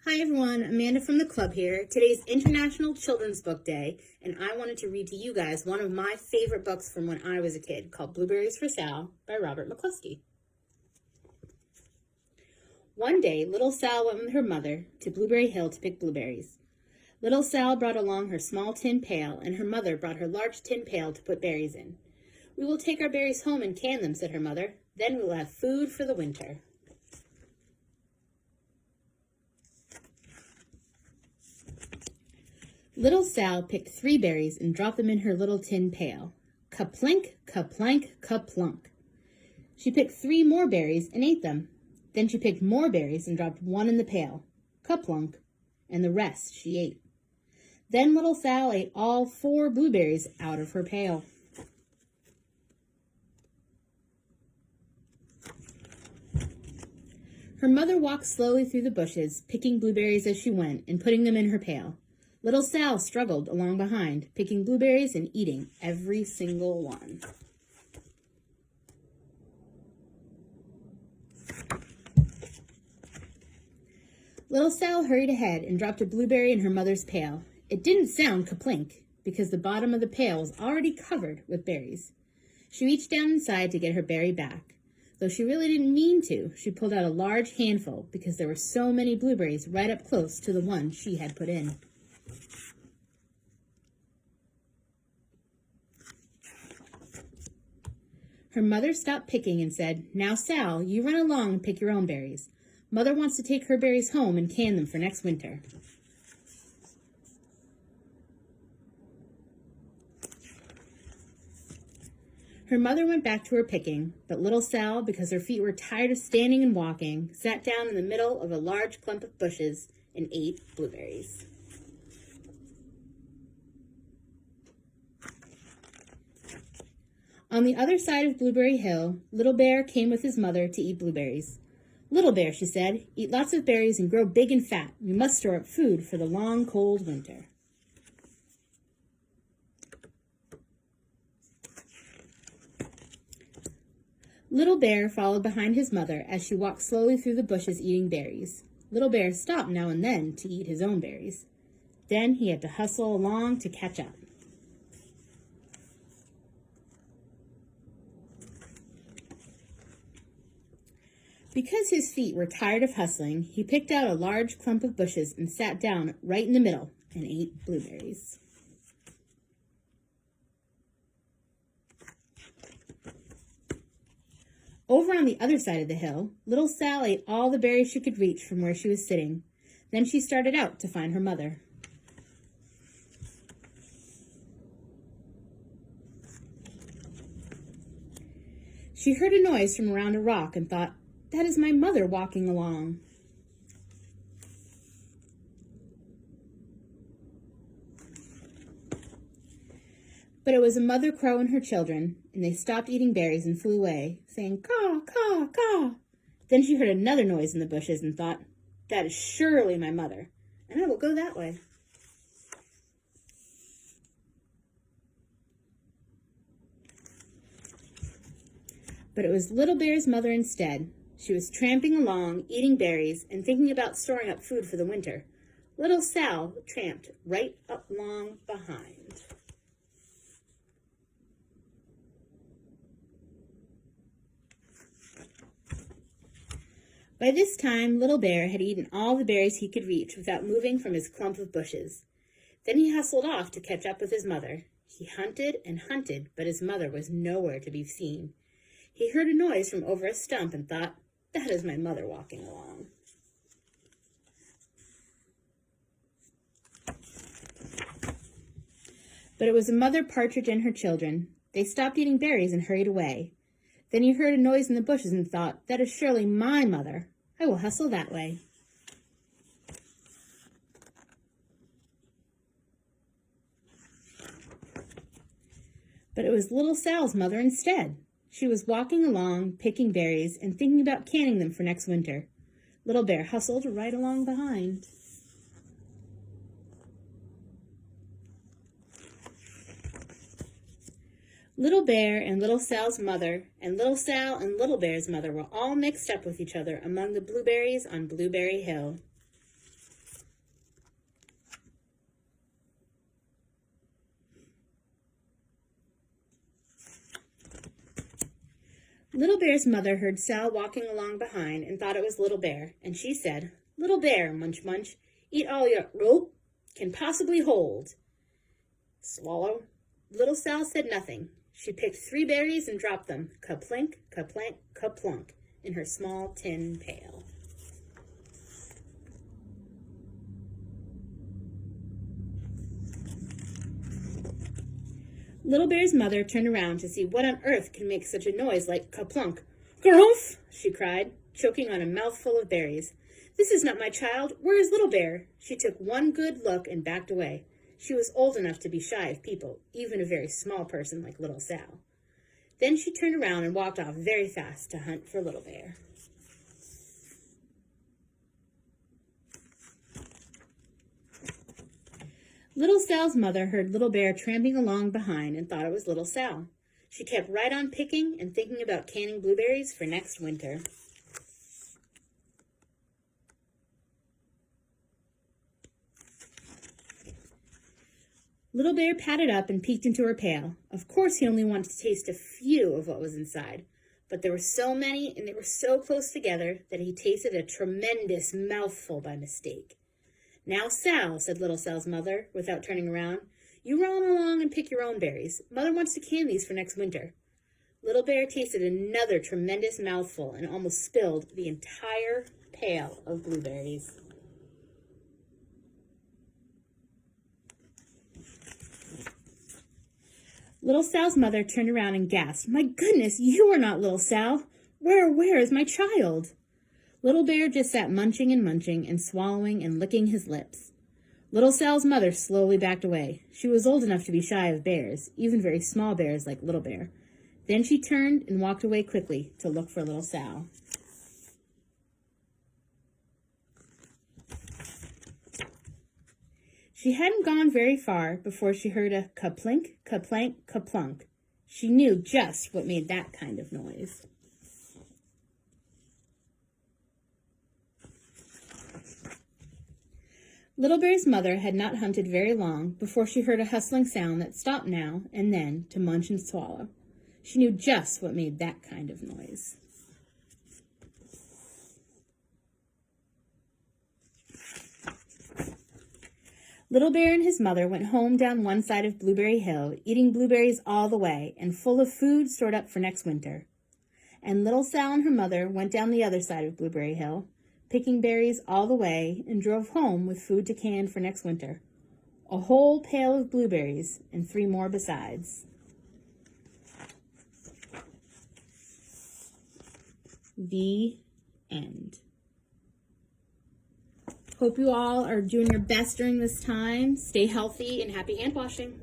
Hi everyone, Amanda from the club here. Today's International Children's Book Day, and I wanted to read to you guys one of my favorite books from when I was a kid called Blueberries for Sal by Robert McCluskey. One day, little Sal went with her mother to Blueberry Hill to pick blueberries. Little Sal brought along her small tin pail, and her mother brought her large tin pail to put berries in. "We will take our berries home and can them," said her mother. "Then we will have food for the winter." Little Sal picked 3 berries and dropped them in her little tin pail. Ka-plink, ka-plank, ka-plunk. She picked 3 more berries and ate them. Then she picked more berries and dropped 1 in the pail. Ka-plunk. And the rest she ate. Then little Sal ate all 4 blueberries out of her pail. Her mother walked slowly through the bushes, picking blueberries as she went and putting them in her pail. Little Sal struggled along behind, picking blueberries and eating every single one. Little Sal hurried ahead and dropped a blueberry in her mother's pail. It didn't sound ka-plink, because the bottom of the pail was already covered with berries. She reached down inside to get her berry back. Though she really didn't mean to, she pulled out a large handful because there were so many blueberries right up close to the one she had put in. Her mother stopped picking and said, "Now, Sal, you run along and pick your own berries. Mother wants to take her berries home and can them for next winter." Her mother went back to her picking, but little Sal, because her feet were tired of standing and walking, sat down in the middle of a large clump of bushes and ate blueberries. On the other side of Blueberry Hill, Little Bear came with his mother to eat blueberries. "Little Bear," she said, "eat lots of berries and grow big and fat. We must store up food for the long, cold winter." Little Bear followed behind his mother as she walked slowly through the bushes eating berries. Little Bear stopped now and then to eat his own berries. Then he had to hustle along to catch up. Because his feet were tired of hustling, he picked out a large clump of bushes and sat down right in the middle and ate blueberries. Over on the other side of the hill, little Sal ate all the berries she could reach from where she was sitting. Then she started out to find her mother. She heard a noise from around a rock and thought, "That is my mother walking along." But it was a mother crow and her children, and they stopped eating berries and flew away, saying, "Caw, caw, caw." Then she heard another noise in the bushes and thought, "That is surely my mother, and I will go that way." But it was Little Bear's mother instead. She was tramping along, eating berries, and thinking about storing up food for the winter. Little Sal tramped right along behind. By this time, Little Bear had eaten all the berries he could reach without moving from his clump of bushes. Then he hustled off to catch up with his mother. He hunted and hunted, but his mother was nowhere to be seen. He heard a noise from over a stump and thought, "That is my mother walking along." But it was a mother partridge and her children. They stopped eating berries and hurried away. Then he heard a noise in the bushes and thought, "That is surely my mother. I will hustle that way." But it was little Sal's mother instead. She was walking along, picking berries, and thinking about canning them for next winter. Little Bear hustled right along behind. Little Bear and Little Sal's mother, and Little Sal and Little Bear's mother were all mixed up with each other among the blueberries on Blueberry Hill. Little Bear's mother heard Sal walking along behind and thought it was Little Bear, and she said, "Little Bear, munch munch, eat all your rope can possibly hold." Swallow. Little Sal said nothing. She picked 3 berries and dropped them, ka-plink, ka-plank, ka-plunk, in her small tin pail. Little Bear's mother turned around to see what on earth can make such a noise like ka-plunk. "Grumph!" she cried, choking on a mouthful of berries. "This is not my child. Where is Little Bear?" She took one good look and backed away. She was old enough to be shy of people, even a very small person like Little Sal. Then she turned around and walked off very fast to hunt for Little Bear. Little Sal's mother heard Little Bear tramping along behind and thought it was Little Sal. She kept right on picking and thinking about canning blueberries for next winter. Little Bear padded up and peeked into her pail. Of course he only wanted to taste a few of what was inside, but there were so many and they were so close together that he tasted a tremendous mouthful by mistake. "Now, Sal," said Little Sal's mother, without turning around, "you run along and pick your own berries. Mother wants to can these for next winter." Little Bear tasted another tremendous mouthful and almost spilled the entire pail of blueberries. Little Sal's mother turned around and gasped, "My goodness, you are not Little Sal. Where is my child?" Little Bear just sat munching and swallowing and licking his lips. Little Sal's mother slowly backed away. She was old enough to be shy of bears, even very small bears like Little Bear. Then she turned and walked away quickly to look for Little Sal. She hadn't gone very far before she heard a ka-plink, ka-plank, ka-plunk. She knew just what made that kind of noise. Little Bear's mother had not hunted very long before she heard a hustling sound that stopped now and then to munch and swallow. She knew just what made that kind of noise. Little Bear and his mother went home down one side of Blueberry Hill, eating blueberries all the way and full of food stored up for next winter. And Little Sal and her mother went down the other side of Blueberry Hill, picking berries all the way, and drove home with food to can for next winter. A whole pail of blueberries and 3 more besides. The end. Hope you all are doing your best during this time. Stay healthy and happy hand washing.